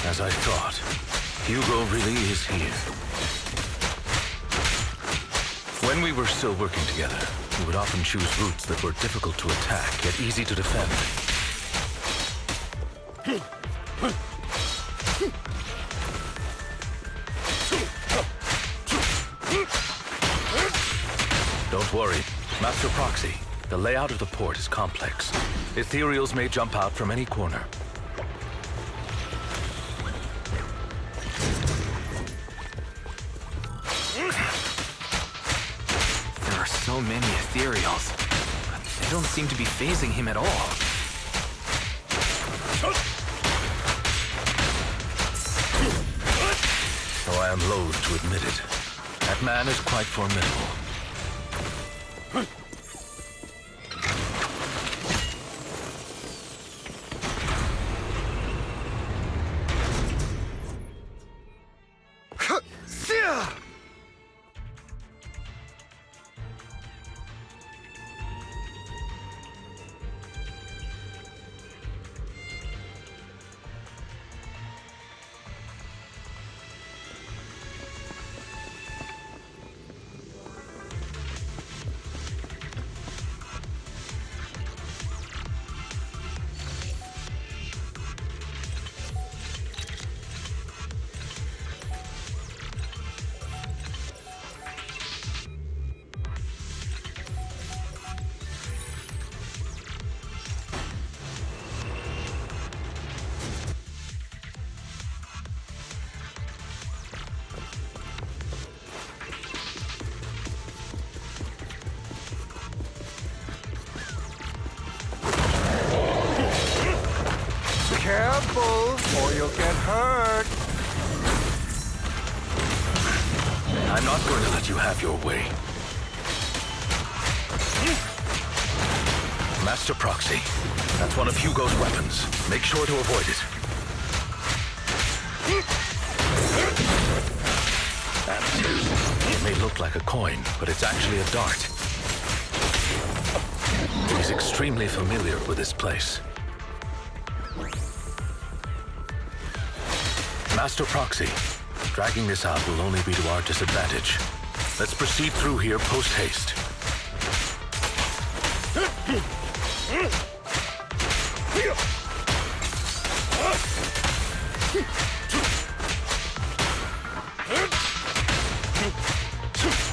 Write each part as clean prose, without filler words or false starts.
As I thought, Hugo really is here. When we were still working together, we would often choose routes that were difficult to attack, yet easy to defend. Don't worry, Master Proxy. The layout of the port is complex. Ethereals may jump out from any corner. There are so many Ethereals, but they don't seem to be phasing him at all. Though I am loath to admit it, that man is quite formidable. Careful, or you'll get hurt. I'm not going to let you have your way. Master Proxy, that's one of Hugo's weapons. Make sure to avoid it. It may look like a coin, but it's actually a dart. He's extremely familiar with this place. Master Proxy, dragging this out will only be to our disadvantage. Let's proceed through here post-haste.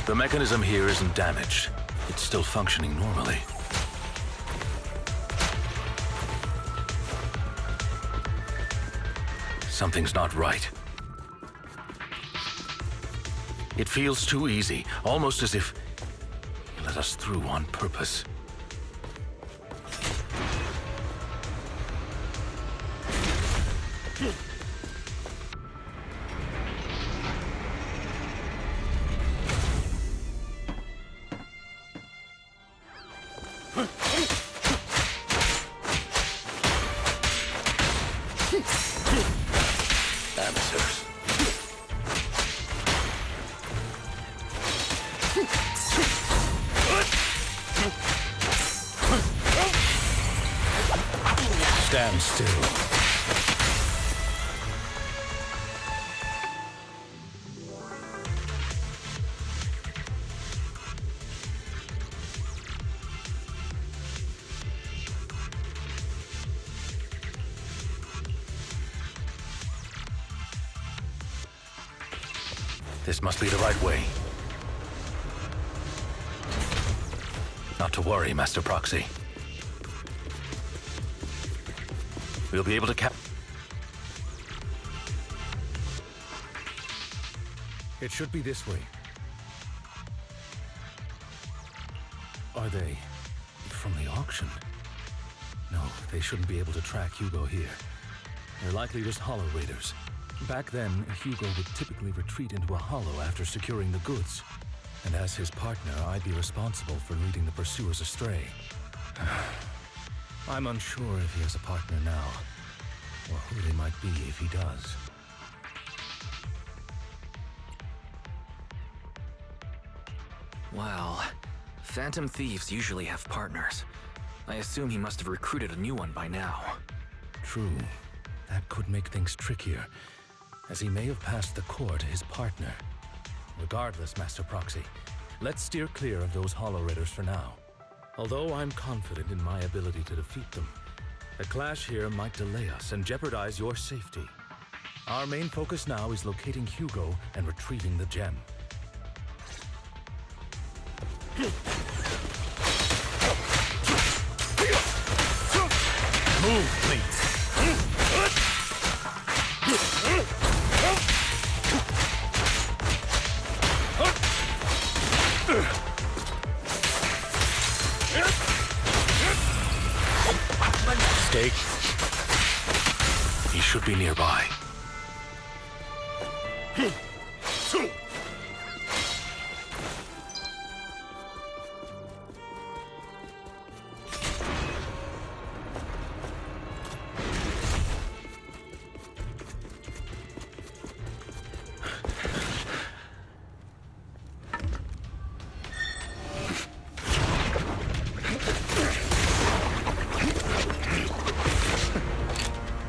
The mechanism here isn't damaged. It's still functioning normally. Something's not right. It feels too easy, almost as if he let us through on purpose. Amateurs. Stand still. This must be the right way. Not to worry, Master Proxy. We'll be able to It should be this way. Are they from the auction? No, they shouldn't be able to track Hugo here. They're likely just hollow raiders. Back then, Hugo would typically retreat into a hollow after securing the goods. And as his partner, I'd be responsible for leading the pursuers astray. I'm unsure if he has a partner now, or who they might be if he does. Well, Phantom Thieves usually have partners. I assume he must have recruited a new one by now. True. That could make things trickier, as he may have passed the core to his partner. Regardless, Master Proxy, let's steer clear of those Hollow Raiders for now. Although I'm confident in my ability to defeat them, a clash here might delay us and jeopardize your safety. Our main focus now is locating Hugo and retrieving the gem. Move, please. Mistake. He should be nearby.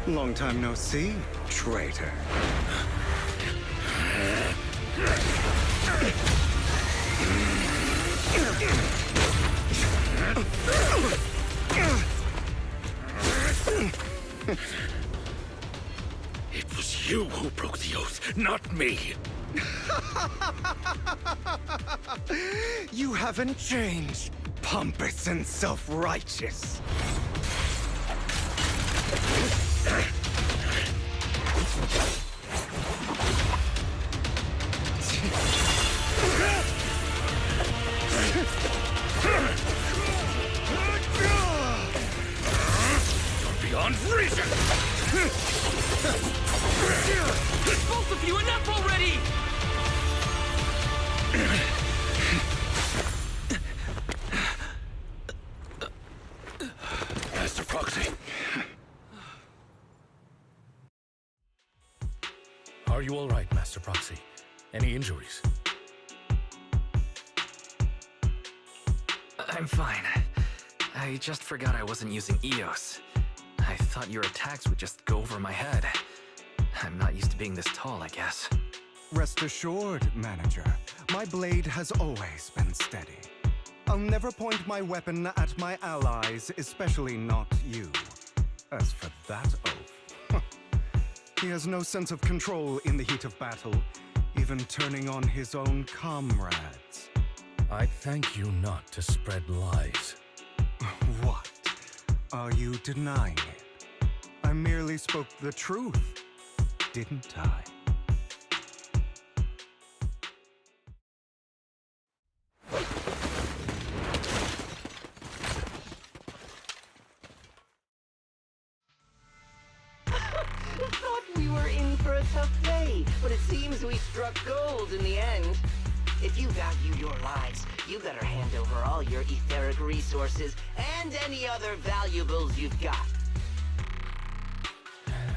Long time no see, traitor. It was you who broke the oath, not me. You haven't changed, pompous and self-righteous. You're beyond reason! Both of you, enough already! Master Proxy. Are you all right, Master Proxy? Any injuries? I'm fine. I just forgot I wasn't using EOS. I thought your attacks would just go over my head. I'm not used to being this tall, I guess. Rest assured, Manager, my blade has always been steady. I'll never point my weapon at my allies, especially not you. As for that oath, he has no sense of control in the heat of battle, even turning on his own comrades. I'd thank you not to spread lies. What? Are you denying it? I merely spoke the truth, didn't I? Thought we were in for a tough day, but it seems we struck gold in the end. If you value your lives, you better hand over all your etheric resources and any other valuables you've got.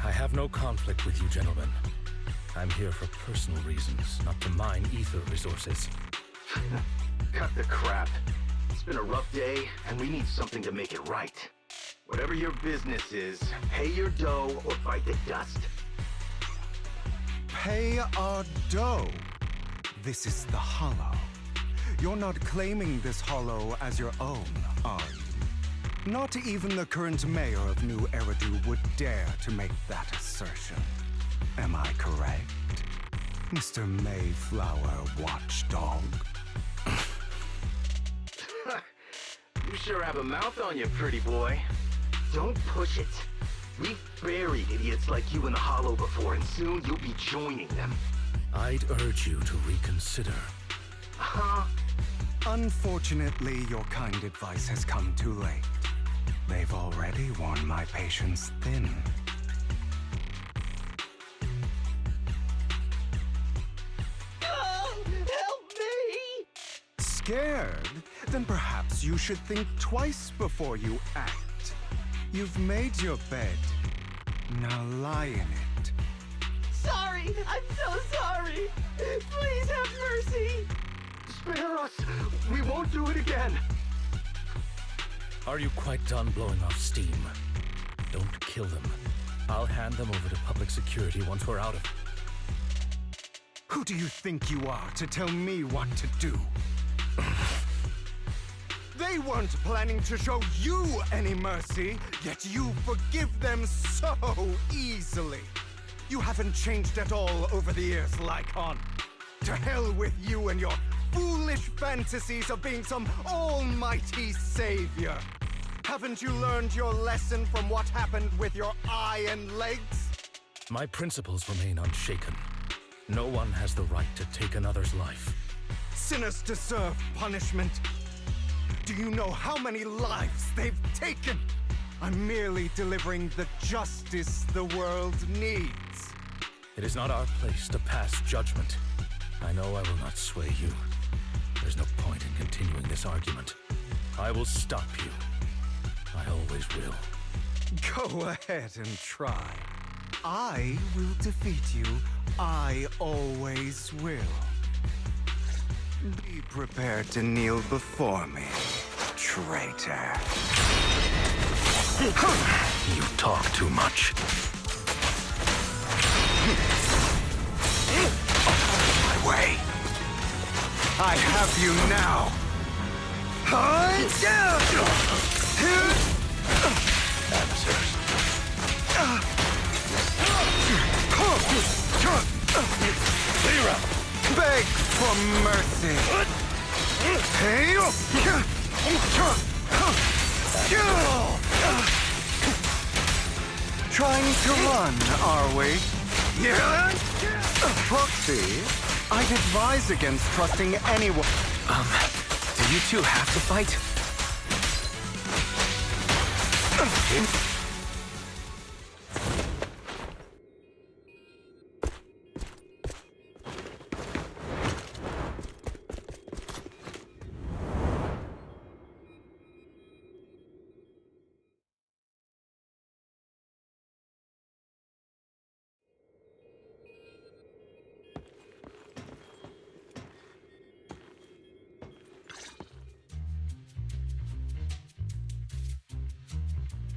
I have no conflict with you, gentlemen. I'm here for personal reasons, not to mine ether resources. Cut the crap. It's been a rough day, and we need something to make it right. Whatever your business is, pay your dough or bite the dust. Pay our dough. This is the Hollow. You're not claiming this Hollow as your own, are you? Not even the current mayor of New Eridu would dare to make that assertion. Am I correct, Mr. Mayflower Watchdog? You sure have a mouth on you, pretty boy. Don't push it. We've buried idiots like you in the Hollow before, and soon you'll be joining them. I'd urge you to reconsider. Unfortunately, your kind advice has come too late. They've already worn my patience thin. Oh, help me! Scared? Then perhaps you should think twice before you act. You've made your bed. Now lie in it. Sorry, I'm so sorry. Please have mercy. Spare us! We won't do it again! Are you quite done blowing off steam? Don't kill them. I'll hand them over to public security once we're out of... Who do you think you are to tell me what to do? They weren't planning to show you any mercy, yet you forgive them so easily. You haven't changed at all over the years, Lycon. To hell with you and your foolish fantasies of being some almighty savior. Haven't you learned your lesson from what happened with your eye and legs? My principles remain unshaken. No one has the right to take another's life. Sinners deserve punishment. Do you know how many lives they've taken? I'm merely delivering the justice the world needs. It is not our place to pass judgment. I know I will not sway you. There's no point in continuing this argument. I will stop you. I always will. Go ahead and try. I will defeat you. I always will. Be prepared to kneel before me, traitor. You talk too much. My way. I have you now. Amateurs. Clear out. Beg for mercy. Trying to run, are we? Proxy, I'd advise against trusting anyone. Do you two have to fight?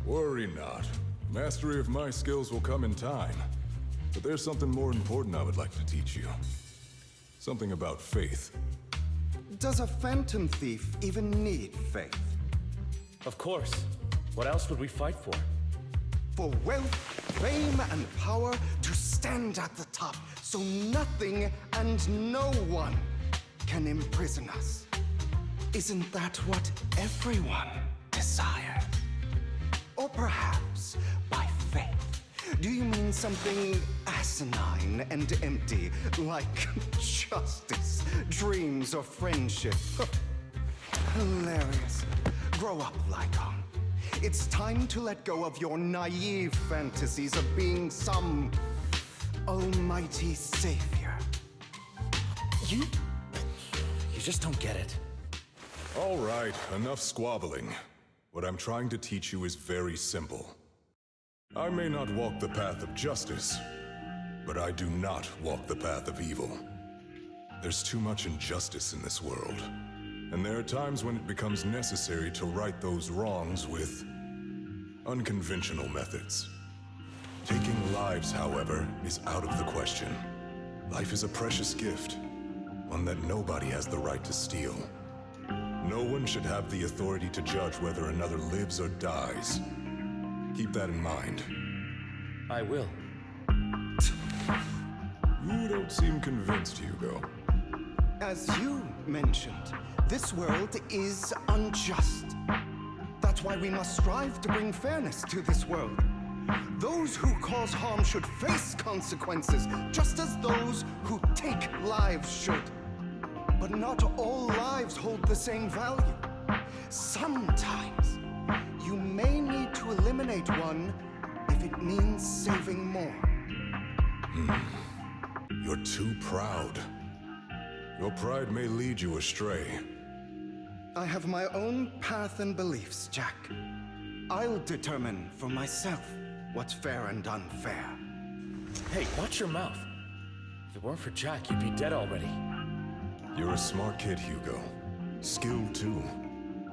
Worry not. Mastery of my skills will come in time. But there's something more important I would like to teach you. Something about faith. Does a phantom thief even need faith? Of course. What else would we fight for? For wealth, fame, and power to stand at the top, so nothing and no one can imprison us. Isn't that what everyone desires? Or perhaps by faith, do you mean something asinine and empty, like justice, dreams, or friendship? Hilarious. Grow up, Lycon. It's time to let go of your naive fantasies of being some almighty savior. You just don't get it. All right, enough squabbling. What I'm trying to teach you is very simple. I may not walk the path of justice, but I do not walk the path of evil. There's too much injustice in this world, and there are times when it becomes necessary to right those wrongs with unconventional methods. Taking lives, however, is out of the question. Life is a precious gift, one that nobody has the right to steal. No one should have the authority to judge whether another lives or dies. Keep that in mind. I will. You don't seem convinced, Hugo. As you mentioned, this world is unjust. That's why we must strive to bring fairness to this world. Those who cause harm should face consequences, just as those who take lives should. But not all lives hold the same value. Sometimes, you may need to eliminate one if it means saving more. You're too proud. Your pride may lead you astray. I have my own path and beliefs, Jack. I'll determine for myself what's fair and unfair. Hey, watch your mouth. If it weren't for Jack, you'd be dead already. You're a smart kid, Hugo. Skilled too.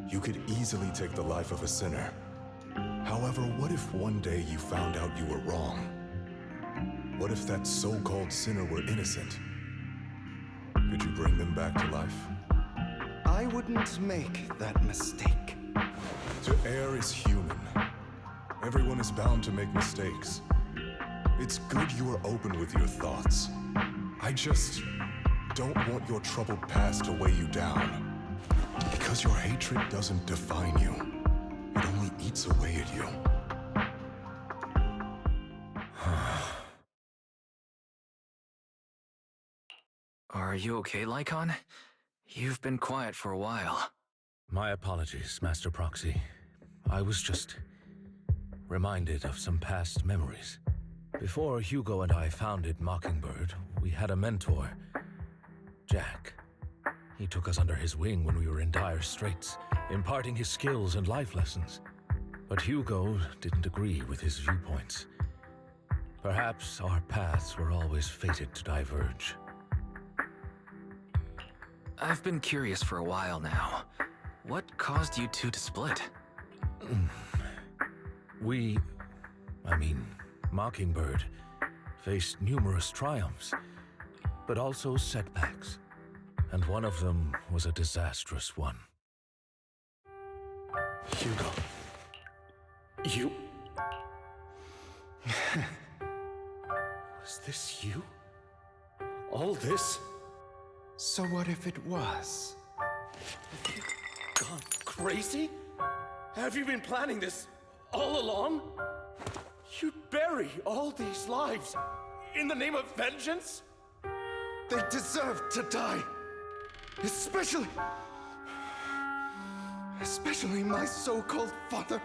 You could easily take the life of a sinner. However, what if one day you found out you were wrong? What if that so-called sinner were innocent? Could you bring them back to life? I wouldn't make that mistake. To err is human. Everyone is bound to make mistakes. It's good you are open with your thoughts. I just don't want your troubled past to weigh you down. Because your hatred doesn't define you. It only eats away at you. Are you okay, Lycon? You've been quiet for a while. My apologies, Master Proxy. I was just reminded of some past memories. Before Hugo and I founded Mockingbird, we had a mentor, Jack. He took us under his wing when we were in dire straits, imparting his skills and life lessons. But Hugo didn't agree with his viewpoints. Perhaps our paths were always fated to diverge. I've been curious for a while now. What caused you two to split? Mockingbird faced numerous triumphs, but also setbacks. And one of them was a disastrous one. Hugo. You... Was this you? All this? So what if it was? Gone crazy? Have you been planning this all along? You'd bury all these lives in the name of vengeance? They deserve to die. Especially my so-called father.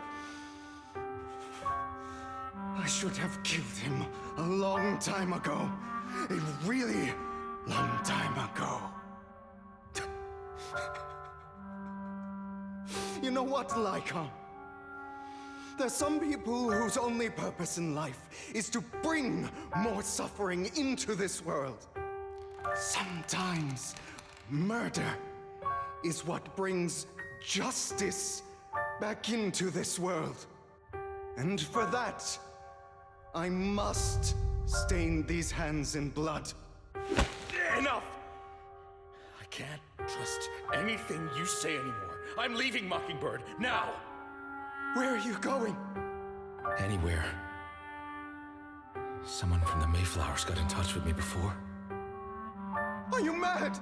I should have killed him a long time ago. A really long time ago. You know what, Lycon? There's some people whose only purpose in life is to bring more suffering into this world. Sometimes murder is what brings justice back into this world. And for that, I must stain these hands in blood. Enough! I can't trust anything you say anymore. I'm leaving Mockingbird, now! Where are you going? Anywhere. Someone from the Mayflowers got in touch with me before. Are you mad?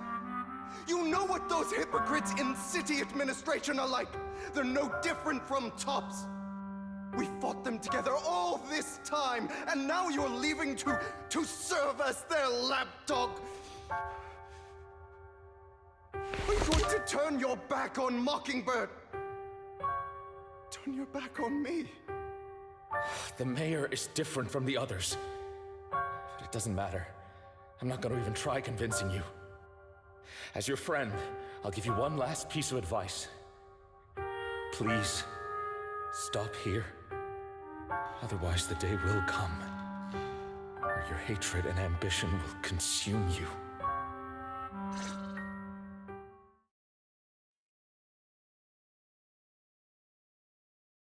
You know what those hypocrites in city administration are like. They're no different from tops. We fought them together all this time, and now you're leaving to serve as their lapdog. Are you going to turn your back on Mockingbird? Turn your back on me? The mayor is different from the others. But it doesn't matter. I'm not going to even try convincing you. As your friend, I'll give you one last piece of advice. Please, stop here. Otherwise, the day will come where your hatred and ambition will consume you.